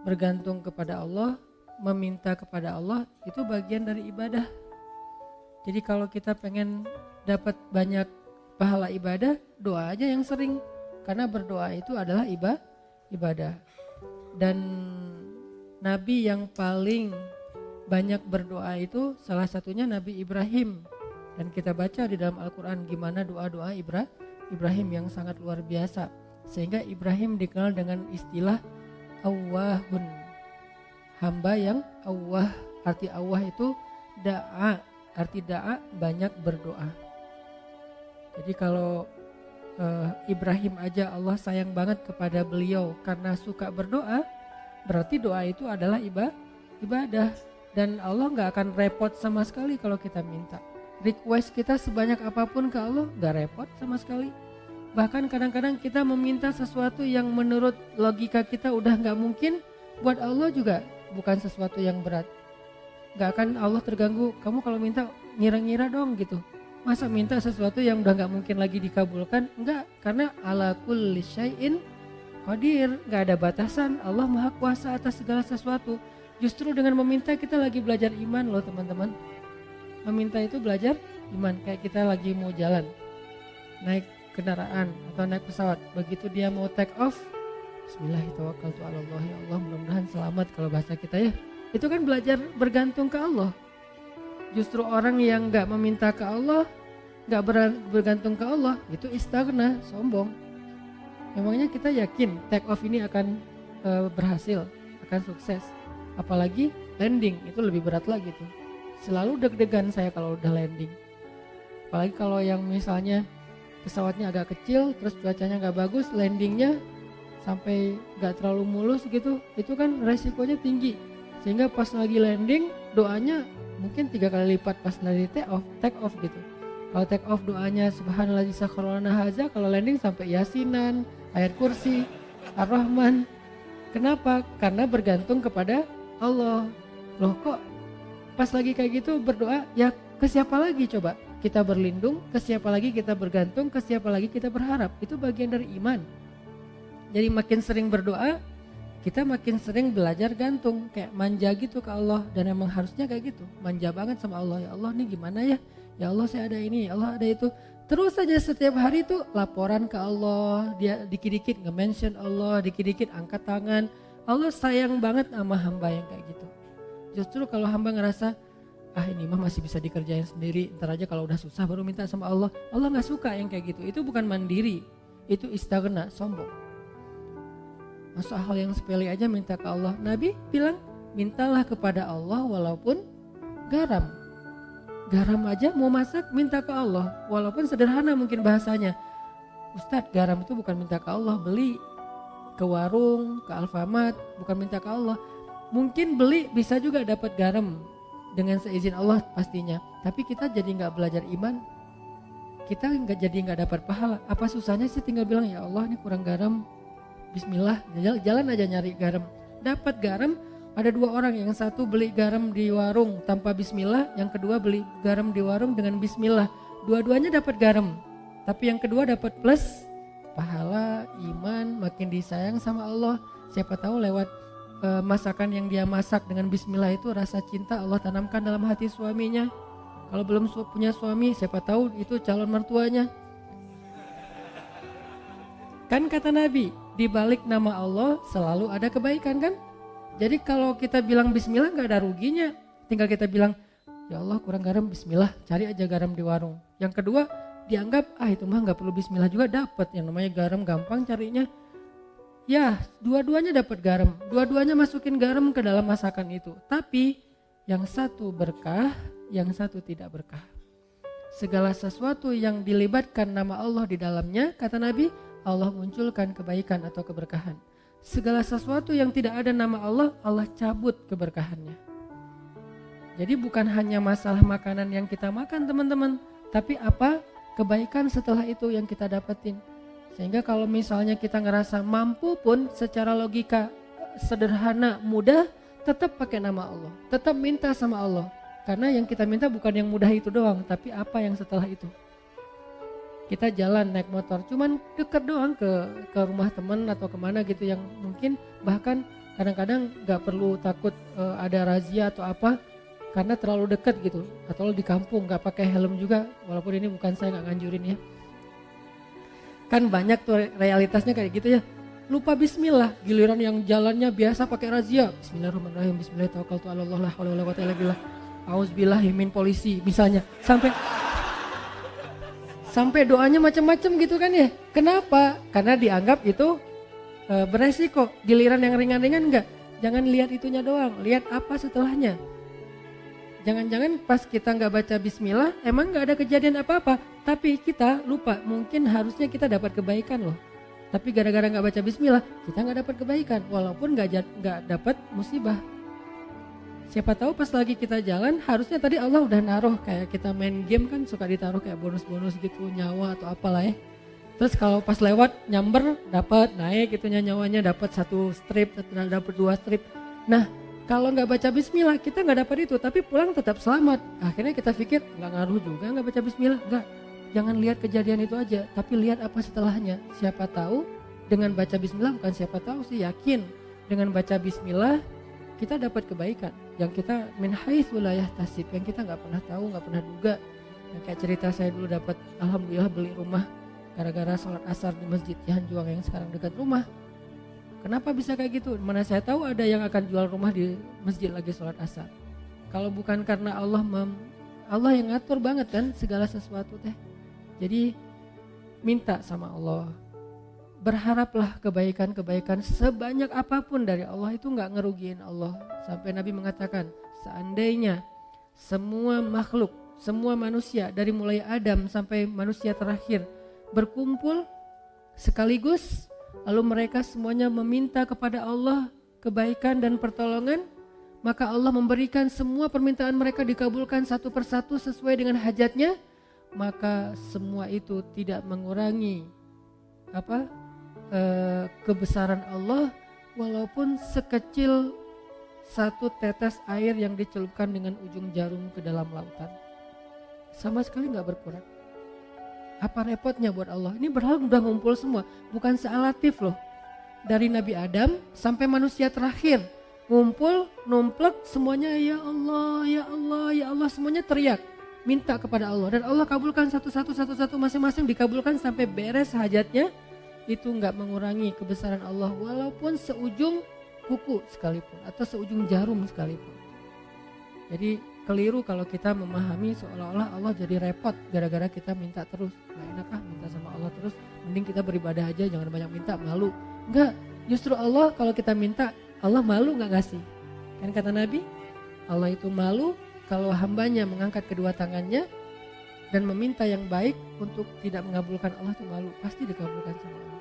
bergantung kepada Allah, meminta kepada Allah itu bagian dari ibadah. Jadi kalau kita pengen dapat banyak pahala ibadah, doa aja yang sering. Karena berdoa itu adalah ibadah. Dan Nabi yang paling banyak berdoa itu salah satunya Nabi Ibrahim. Dan kita baca di dalam Al-Quran gimana doa-doa Ibrahim yang sangat luar biasa. Sehingga Ibrahim dikenal dengan istilah Awwahun, hamba yang awwah. Arti awwah itu da'a, arti da'a banyak berdoa. Jadi kalau Ibrahim aja Allah sayang banget kepada beliau karena suka berdoa, berarti doa itu adalah ibadah. Dan Allah gak akan repot sama sekali kalau kita minta. Request kita sebanyak apapun ke Allah gak repot sama sekali. Bahkan kadang-kadang kita meminta sesuatu yang menurut logika kita udah gak mungkin, buat Allah juga bukan sesuatu yang berat. Gak akan Allah terganggu, kamu kalau minta ngira-ngira dong gitu. Masa minta sesuatu yang udah gak mungkin lagi dikabulkan? Enggak, karena ala kulli syai'in qadir, gak ada batasan. Allah maha kuasa atas segala sesuatu. Justru dengan meminta kita lagi belajar iman loh teman-teman. Meminta itu belajar iman, kayak kita lagi mau jalan, naik kendaraan atau naik pesawat, begitu dia mau take off, Bismillahirrahmanirrahim, ya Allah mudah-mudahan selamat kalau bahasa kita ya. Itu kan belajar bergantung ke Allah. Justru orang yang gak meminta ke Allah, gak bergantung ke Allah, itu istighna, sombong. Memangnya kita yakin take off ini akan berhasil, akan sukses. Apalagi landing, itu lebih berat lagi tuh. Selalu deg-degan saya kalau udah landing. Apalagi kalau yang misalnya pesawatnya agak kecil, terus cuacanya gak bagus, landingnya sampai gak terlalu mulus gitu, itu kan resikonya tinggi. Sehingga pas lagi landing, doanya mungkin 3 kali lipat pas dari take off gitu. Kalau take off doanya subhanallah sakharana haza, kalau landing sampai yasinan, ayat kursi, ar-rahman. Kenapa? Karena bergantung kepada Allah. Loh kok pas lagi kayak gitu berdoa, ya ke siapa lagi coba? Kita berlindung, ke siapa lagi kita bergantung, ke siapa lagi kita berharap. Itu bagian dari iman. Jadi makin sering berdoa, kita makin sering belajar gantung, kayak manja gitu ke Allah. Dan emang harusnya kayak gitu, manja banget sama Allah. Ya Allah nih gimana ya? Ya Allah saya ada ini, ya Allah ada itu. Terus saja setiap hari itu laporan ke Allah. Dia dikit-dikit nge-mention Allah, dikit-dikit angkat tangan. Allah sayang banget sama hamba yang kayak gitu. Justru kalau hamba ngerasa, ini mah masih bisa dikerjain sendiri, ntar aja kalau udah susah baru minta sama Allah. Allah gak suka yang kayak gitu. Itu bukan mandiri, itu istighna, sombong. Masuk hal yang sepele aja minta ke Allah. Nabi bilang mintalah kepada Allah walaupun garam. Garam aja mau masak minta ke Allah, walaupun sederhana mungkin bahasanya. Ustadz, garam itu bukan minta ke Allah, beli ke warung, ke Alfamart, bukan minta ke Allah. Mungkin beli bisa juga dapat garam dengan seizin Allah pastinya. Tapi kita jadi gak belajar iman, kita jadi gak dapat pahala. Apa susahnya sih tinggal bilang ya Allah ini kurang garam, Bismillah, jalan aja nyari garam. Dapat garam, ada 2 orang, yang satu beli garam di warung tanpa Bismillah, yang kedua beli garam di warung dengan Bismillah. Dua-duanya dapat garam, tapi yang kedua dapat plus pahala, iman, makin disayang sama Allah. Siapa tahu lewat masakan yang dia masak dengan Bismillah itu rasa cinta Allah tanamkan dalam hati suaminya. Kalau belum punya suami, siapa tahu itu calon mertuanya. Kan kata Nabi, di balik nama Allah selalu ada kebaikan kan? Jadi kalau kita bilang Bismillah gak ada ruginya. Tinggal kita bilang, ya Allah kurang garam, Bismillah, cari aja garam di warung. Yang kedua dianggap, itu mah gak perlu Bismillah juga dapat. Yang namanya garam gampang carinya. Ya dua-duanya dapat garam, dua-duanya masukin garam ke dalam masakan itu. Tapi yang satu berkah, yang satu tidak berkah. Segala sesuatu yang dilibatkan nama Allah di dalamnya, kata Nabi, Allah munculkan kebaikan atau keberkahan. Segala sesuatu yang tidak ada nama Allah, Allah cabut keberkahannya. Jadi bukan hanya masalah makanan yang kita makan teman-teman, tapi apa kebaikan setelah itu yang kita dapetin. Sehingga kalau misalnya kita ngerasa mampu pun secara logika sederhana, mudah, tetap pakai nama Allah. Tetap minta sama Allah. Karena yang kita minta bukan yang mudah itu doang, tapi apa yang setelah itu. Kita jalan naik motor, cuman dekat doang ke rumah teman atau kemana gitu yang mungkin bahkan Kadang-kadang nggak perlu takut ada razia atau apa, karena terlalu dekat gitu. Atau di kampung nggak pakai helm juga, walaupun ini bukan saya nggak nganjurin ya. Kan banyak tuh realitasnya kayak gitu ya. Lupa bismillah, giliran yang jalannya biasa pakai razia. Bismillahirrahmanirrahim, bismillahirrahmanirrahim, la haula wala quwwata illa billah. Auzubillahi min polisi misalnya. Sampai doanya macam-macam gitu kan ya. Kenapa? Karena dianggap itu beresiko. Giliran yang ringan-ringan enggak. Jangan lihat itunya doang, lihat apa setelahnya. Jangan-jangan pas kita nggak baca bismillah, emang nggak ada kejadian apa-apa, tapi kita lupa, mungkin harusnya kita dapat kebaikan loh. Tapi gara-gara nggak baca bismillah, kita nggak dapat kebaikan, walaupun nggak dapat musibah. Siapa tahu pas lagi kita jalan, harusnya tadi Allah udah naruh, kayak kita main game kan suka ditaruh kayak bonus-bonus gitu, nyawa atau apalah ya. Terus kalau pas lewat nyamber dapat naik itunya nyawanya, dapat 1 strip, dapat 2 strip. Nah, kalau nggak baca bismillah kita nggak dapat itu, tapi pulang tetap selamat. Akhirnya kita pikir nggak ngaruh juga nggak baca bismillah. Enggak, jangan lihat kejadian itu aja, tapi lihat apa setelahnya. Siapa tahu dengan baca bismillah, bukan siapa tahu sih, yakin dengan baca bismillah kita dapat kebaikan yang kita min haitsu la yahtasib, yang kita nggak pernah tahu, nggak pernah duga. Yang kayak cerita saya dulu dapat, alhamdulillah beli rumah gara-gara sholat asar di masjid Cihanjuang yang sekarang dekat rumah. Kenapa bisa kayak gitu? Mana saya tahu ada yang akan jual rumah di masjid lagi sholat asar. Kalau bukan karena Allah yang ngatur banget kan segala sesuatu teh. Jadi minta sama Allah. Berharaplah kebaikan-kebaikan sebanyak apapun dari Allah, itu gak ngerugiin Allah. Sampai Nabi mengatakan, seandainya semua makhluk, semua manusia dari mulai Adam sampai manusia terakhir berkumpul sekaligus, lalu mereka semuanya meminta kepada Allah kebaikan dan pertolongan, maka Allah memberikan semua permintaan mereka dikabulkan satu persatu sesuai dengan hajatnya, maka semua itu tidak mengurangi kebesaran Allah, walaupun sekecil 1 tetes air yang dicelupkan dengan ujung jarum ke dalam lautan, sama sekali gak berkurang. Apa repotnya buat Allah? Ini berhala udah ngumpul semua, bukan sealatif loh. Dari Nabi Adam sampai manusia terakhir ngumpul, numplek semuanya, ya Allah, ya Allah, ya Allah, semuanya teriak minta kepada Allah, dan Allah kabulkan satu-satu masing-masing dikabulkan sampai beres hajatnya. Itu enggak mengurangi kebesaran Allah walaupun seujung kuku sekalipun atau seujung jarum sekalipun. Jadi keliru kalau kita memahami seolah-olah Allah jadi repot gara-gara kita minta terus. Gak enak minta sama Allah terus, mending kita beribadah aja, jangan banyak minta, malu. Enggak, justru Allah kalau kita minta, Allah malu gak ngasih. Kan kata Nabi, Allah itu malu kalau hambanya mengangkat kedua tangannya dan meminta yang baik untuk tidak mengabulkan Allah, itu malu, pasti dikabulkan sama Allah.